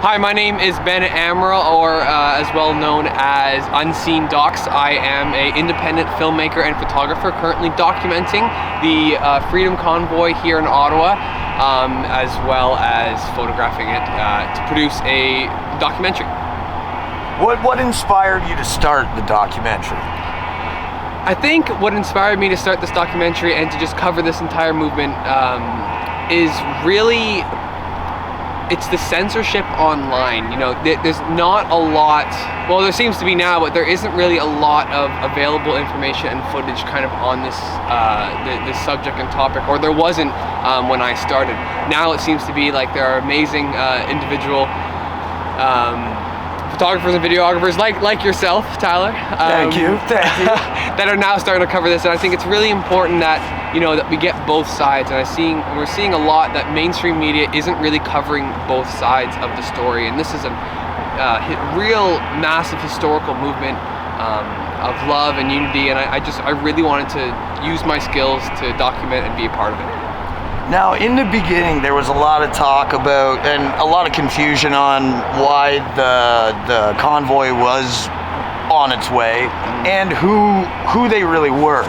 Hi, my name is Ben Amaral, or as well known as Unseen Docs. I am an independent filmmaker and photographer currently documenting the Freedom Convoy here in Ottawa, as well as photographing it to produce a documentary. What inspired you to start the documentary? I think what inspired me to start this documentary and to just cover this entire movement is really, it's the censorship online. You know, there's not a lot, well, there seems to be now, but there isn't really a lot of available information and footage kind of on this this subject and topic, or there wasn't when I started. Now it seems to be like there are amazing individual photographers and videographers like yourself, Tyler. Thank you. That are now starting to cover this, and I think it's really important that, you know, that we get both sides. And we're seeing a lot that mainstream media isn't really covering both sides of the story, and this is a real massive historical movement of love and unity, and I really wanted to use my skills to document and be a part of it. Now, in the beginning, there was a lot of talk about and a lot of confusion on why the convoy was on its way and who they really were.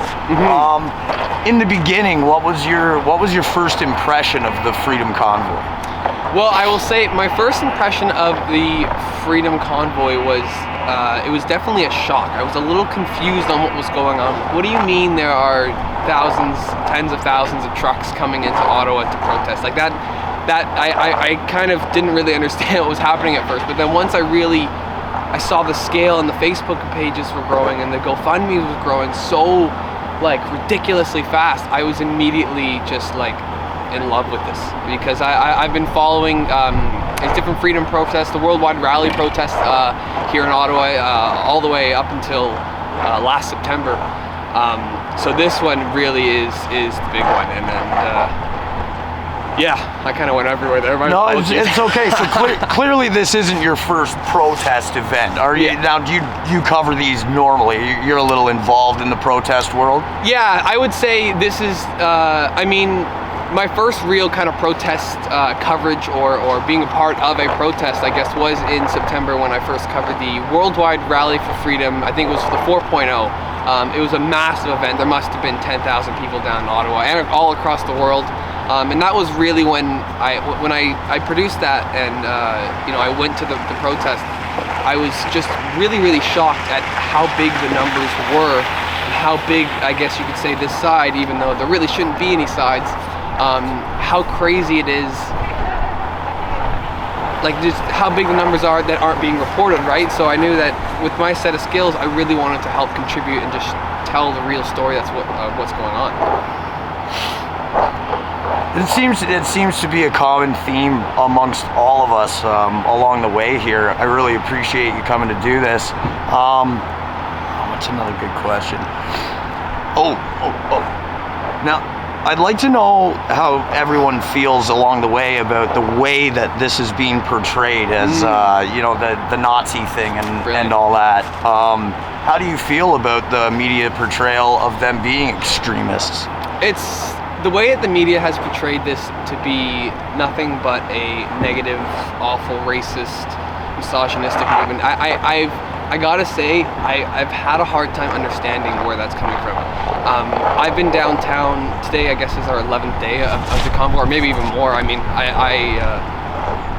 In the beginning, what was your first impression of the Freedom Convoy? Well, I will say my first impression of the Freedom Convoy was it was definitely a shock. I was a little confused on what was going on. What do you mean there are thousands, tens of thousands of trucks coming into Ottawa to protest? Like that I kind of didn't really understand what was happening at first, but then once I saw the scale, and the Facebook pages were growing and the GoFundMe was growing so like ridiculously fast, I was immediately just like in love with this, because I've been following these different freedom protests, the worldwide rally protests here in Ottawa all the way up until last September. So this one really is the big one, and yeah, I kind of went everywhere there. No, it's okay. So clearly this isn't your first protest event. Are you? Now, do you cover these normally? You're a little involved in the protest world? Yeah, I would say this is, I mean, my first real kind of protest coverage or being a part of a protest, I guess, was in September when I first covered the Worldwide Rally for Freedom. I think it was the 4.0. It was a massive event. There must have been 10,000 people down in Ottawa and all across the world. And that was really when I produced that, and you know, I went to the protest. I was just really shocked at how big the numbers were, and how big, I guess you could say, this side, even though there really shouldn't be any sides, how crazy it is, like just how big the numbers are that aren't being reported, right? So I knew that with my set of skills, I really wanted to help contribute and just tell the real story. That's what's going on. It seems to be a common theme amongst all of us along the way here. I really appreciate you coming to do this. What's another good question? Now, I'd like to know how everyone feels along the way about the way that this is being portrayed as, you know, the Nazi thing and all that. How do you feel about the media portrayal of them being extremists? It's the way that the media has portrayed this to be nothing but a negative, awful, racist, misogynistic movement. I gotta say, I've had a hard time understanding where that's coming from. I've been downtown today, I guess is our 11th day of the convoy, or maybe even more. I mean,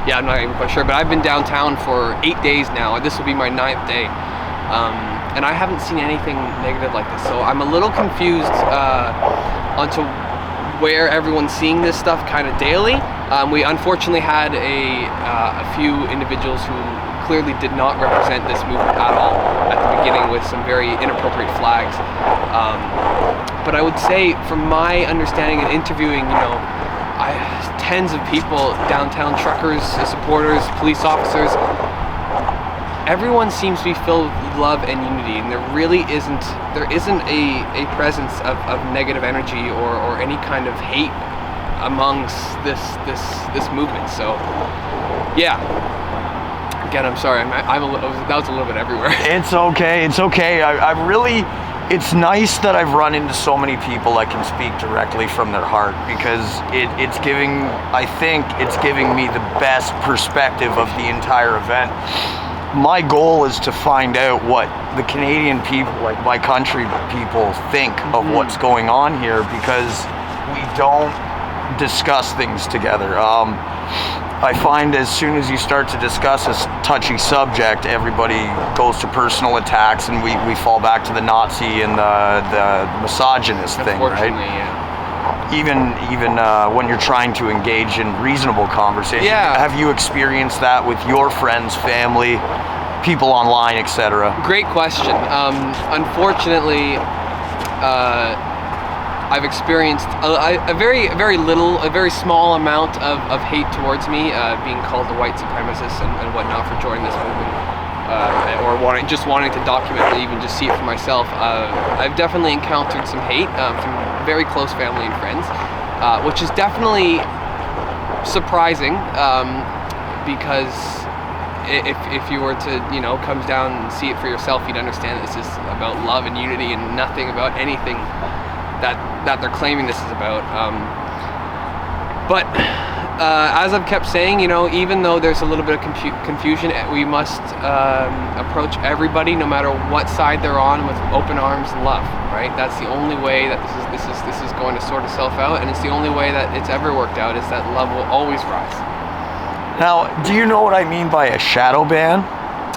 yeah, I'm not even quite sure, but I've been downtown for 8 days now. This will be my 9th day. And I haven't seen anything negative like this. So I'm a little confused onto where everyone's seeing this stuff kind of daily. We unfortunately had a few individuals who clearly did not represent this movement at all at the beginning with some very inappropriate flags. But I would say, from my understanding and interviewing, you know, tens of people, downtown truckers, supporters, police officers, everyone seems to be filled with love and unity, and there isn't a presence of negative energy or any kind of hate amongst this movement. So yeah, again, I'm sorry, that was a little bit everywhere. It's okay. I really it's nice that I've run into so many people that can speak directly from their heart, because it's giving me the best perspective of the entire event. My goal is to find out what the Canadian people, like my country people, think of what's going on here, because we don't discuss things together. I find as soon as you start to discuss a touchy subject, everybody goes to personal attacks, and we fall back to the Nazi and the misogynist thing, right? Yeah. Even when you're trying to engage in reasonable conversation. Yeah. Have you experienced that with your friends, family, people online, etc.? Great question. Unfortunately, I've experienced a very small amount of hate towards me, being called a white supremacist and whatnot for joining this movement, or wanting to document it, even just see it for myself. I've definitely encountered some hate from very close family and friends, which is definitely surprising, because if you were to, come down and see it for yourself, you'd understand that this is about love and unity and nothing about anything that they're claiming this is about. But as I've kept saying, even though there's a little bit of confusion, we must approach everybody, no matter what side they're on, with open arms and love. Right? That's the only way that this is going to sort itself out, and it's the only way that it's ever worked out, is that love will always rise. Now, do you know what I mean by a shadow ban?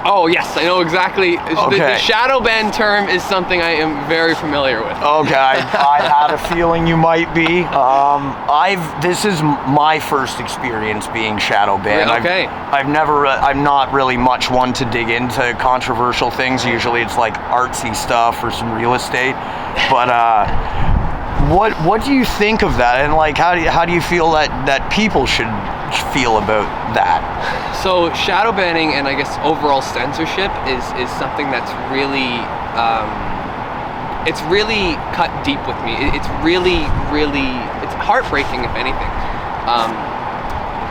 Oh yes, I know exactly. Okay. The shadow ban term is something I am very familiar with. Okay, I had a feeling you might be. This is my first experience being shadow banned. Okay. I'm not really much one to dig into controversial things. Usually it's like artsy stuff or some real estate. But what do you think of that? And like, how do you feel that people should feel about that? So shadow banning and I guess overall censorship is something that's really it's really cut deep with me. It's really it's heartbreaking, if anything.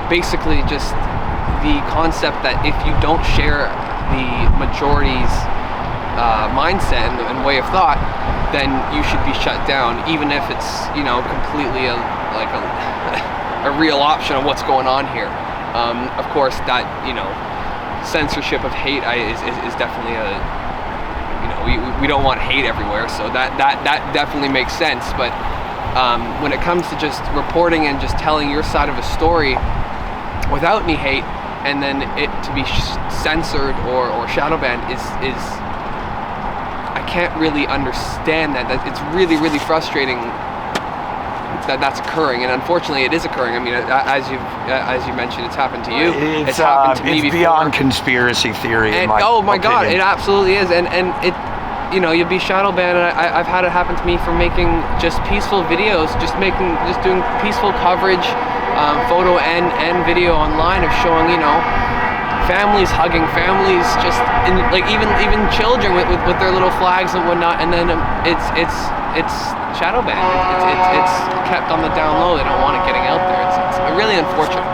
Basically, just the concept that if you don't share the majority's mindset and way of thought, then you should be shut down, even if it's completely a real option of what's going on here. Of course, that censorship of hate is definitely we don't want hate everywhere, so that definitely makes sense. But when it comes to just reporting and just telling your side of a story without any hate, and then it to be censored or shadow banned is I can't really understand that. It's really frustrating that's occurring, and unfortunately it is occurring. I mean, as you mentioned, it's happened to you. It's happened to me before. It's beyond conspirity theory, in my oh my opinion. God, it absolutely is. And it, you'll be shadow banned. And I've had it happen to me for making just peaceful videos, just doing peaceful coverage, photo and video online of showing families hugging, families just even children with their little flags and whatnot, and then it's shadow banned. It's kept on the down low. They don't want it getting out there. It's really unfortunate.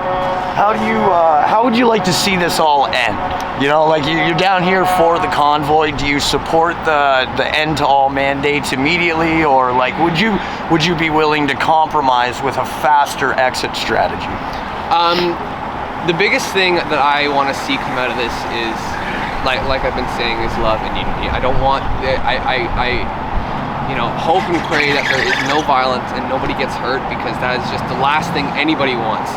How would you like to see this all end? You're down here for the convoy. Do you support the end to all mandates immediately, or would you be willing to compromise with a faster exit strategy? The biggest thing that I want to see come out of this is, like I've been saying, is love and unity. I don't want hope and pray that there is no violence and nobody gets hurt, because that is just the last thing anybody wants.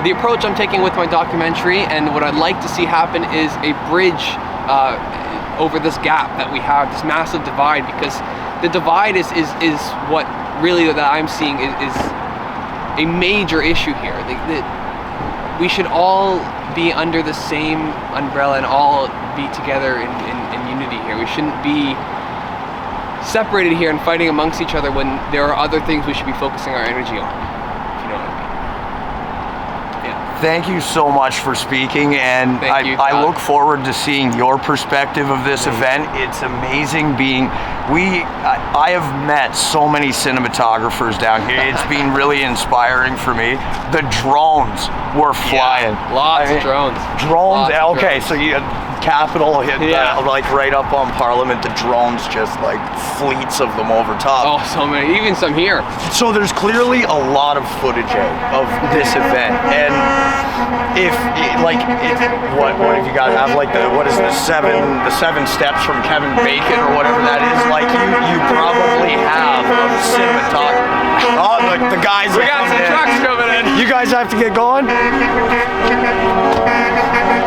The approach I'm taking with my documentary, and what I'd like to see happen, is a bridge over this gap that we have, this massive divide, because the divide is what really that I'm seeing is a major issue here. We should all be under the same umbrella and all be together in unity here. We shouldn't be separated here and fighting amongst each other when there are other things we should be focusing our energy on, if you know what I mean. Yeah. Thank you so much for speaking, and I look forward to seeing your perspective of this event. It's amazing I have met so many cinematographers down here. It's been really inspiring for me. The drones were flying. Lots of drones. Okay, so you Capitol hit, Yeah. like right up on Parliament. The drones just like fleets of them over top. Oh, so many, even some here. So there's clearly a lot of footage of this event, and what if you guys have like the seven steps from Kevin Bacon or whatever that is, like you probably have a cinematographer. Oh, look, the guys. We got some trucks coming in. You guys have to get going.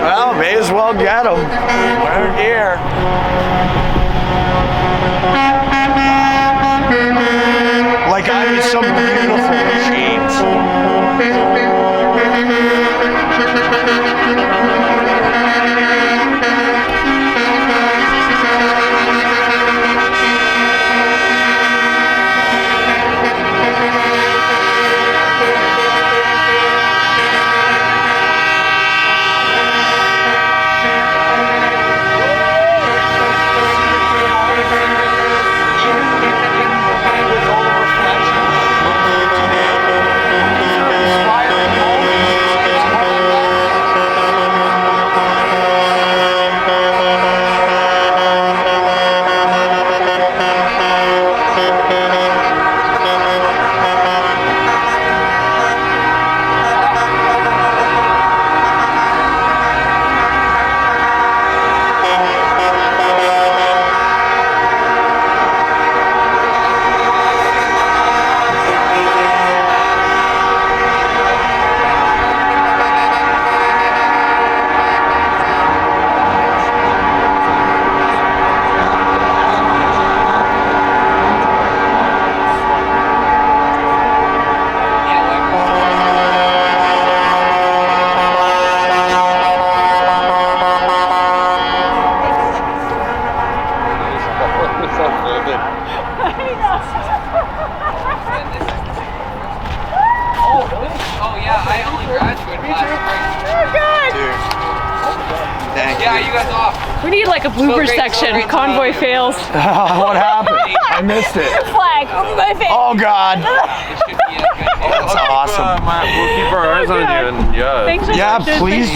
Well, may as well get them. We're here. Like I'm in some beautiful machines. Yeah, you guys off. We need like a blooper section. Convoy fails. What happened? I missed it. Flag. Convoy fails. Oh God. It should be a good day. That's awesome. We'll keep our eyes on you, and yeah. Thanks so much. Yeah, dude. please do.